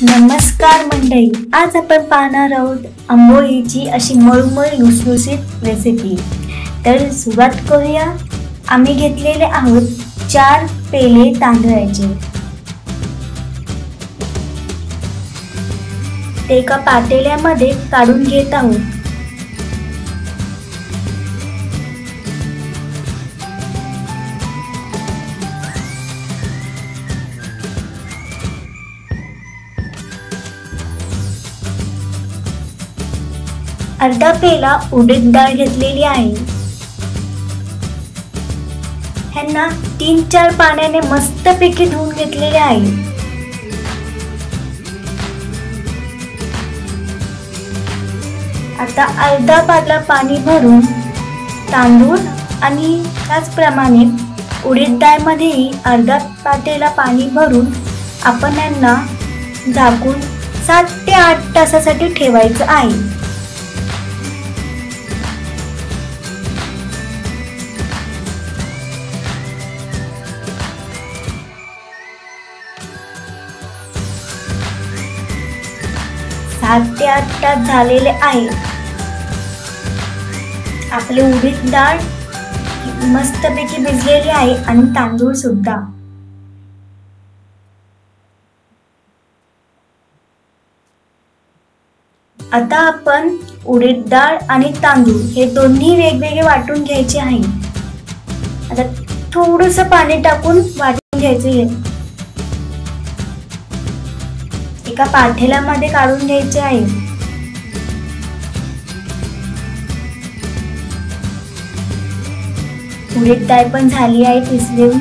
नमस्कार मंडळी, आज आपण पाहणार आहोत आंबोळीची अशी मळमळ लुसलुसीत रेसिपी। तर सुरुवात करूया। आम्ही घेतलेले आहोत 4 पेले तांदळाचे। ते एका पातेल्यामध्ये काढून घेत आहोत। अर्धा पेला उडीद डाळ घेतलेली आहे। ह्यांना 3-4 पाण्याने मस्तपैकी धुवून घेतलेले आहे। आता अर्धा पातेला पाणी भरून तांदूळ आणि त्याचप्रमाणे उडीद डाळ मध्येही अर्धा पातेला पाणी भरून आपण यांना झाकून 7 ते 8 तासासाठी ठेवायचं आहे। सात ते 8 तास झालेले आहे। आपले उडीद डाळ मस्तपैकी भिजलेली आहे आणि तांदूळ सुद्धा। आता आपण उडीद डाळ आणि तांदूळ हे दोन्ही वेगवेगळे वाटून घ्यायचे आहे। आता थोडंसं पाणी टाकून वाटून घ्यायचे आहे। एका पातेल्यामध्ये काढून घ्यायचे आहे। उडीद डाळ पण झाली आहे भिजवून।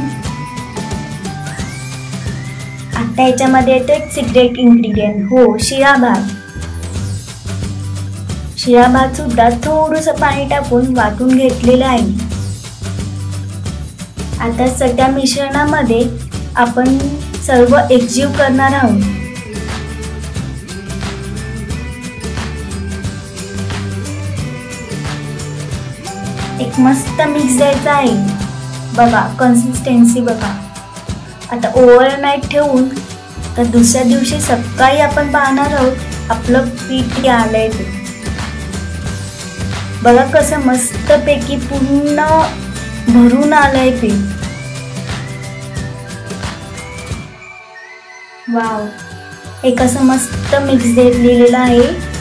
आता याच्यामध्ये येतो एक सिक्रेट इन्ग्रेडियंट, हो शिळा भात। शिळा भात सुद्धा थोडंसं पाणी टाकून वाटून घेतलेलं आहे। आता सगळ्या मिश्रणामध्ये आपण सर्व एकजीव करणार आहोत। एक मस्त मिक्स द्यायचा आहे। बघा कन्सिस्टन्सी बघा। आता ओव्हरनाईट ठेवून तर दुसऱ्या दिवशी सकाळी आपण पाहणार आहोत आपलं पीठ आलंय ते। बघा कसं मस्तपैकी पूर्ण भरून आलंय पीठ। वाव, एक असं मस्त मिक्स दिलेलं आहे।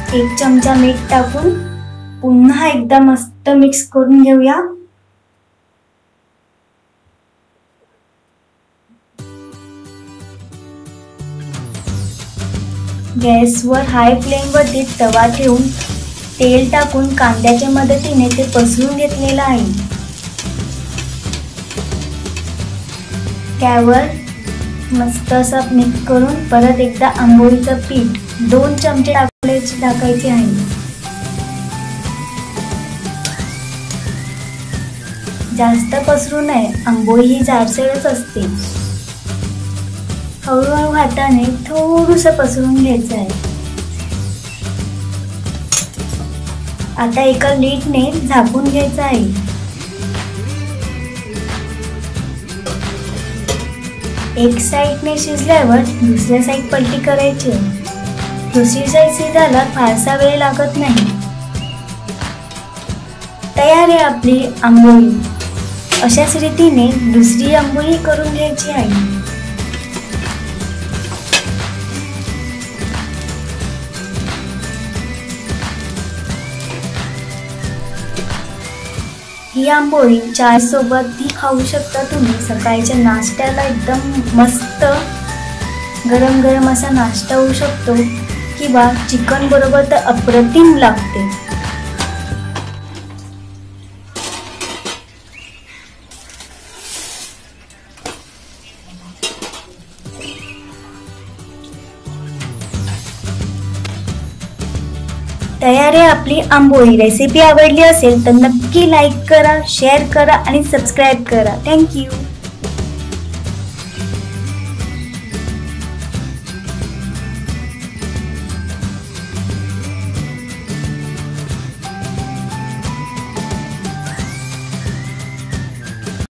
एक चमचा मीठ टाकून पुन्हा एकदा मस्त मिक्स करून घेऊया। गॅसवर हाय फ्लेम वरती तवा ठेवून तेल टाकून कांद्याच्या मदतीने ते पसरून घेतलेलं आहे। त्यावर मस्त असं मिक्स करून परत एकदा आंबोळीचं पीठ 2 चमचे टाकायचे आहे। जास्त पसरू नये, आंबोळी ही जाडसरच असते। हळूहळू हाताने थोडंसं पसरून घ्यायचं आहे। आता एका लीडने झाकून घ्यायचं आहे। एक साईडने शिजल्यावर दुसऱ्या साईड पलटी करायची। दुसरी साईड शिजायला फारसा वेळ लागत नाही। तयार आहे आपली आंबोळी। अशाच रीतीने दुसरी आंबोळी करून घ्यायची आहे। ही आंबोळी चहा सोबत ही खाऊ शकता तुम्ही। सकाळच्या नाश्त्याला एकदम मस्त गरम गरम असा नाश्ता होऊ शकतो किंवा चिकन बरोबर तर अप्रतिम लागते। तयार आहे आपली आंबोळी। रेसिपी आवडली असेल तर नक्की लाईक करा, शेअर करा आणि सबस्क्राईब करा। Thank you.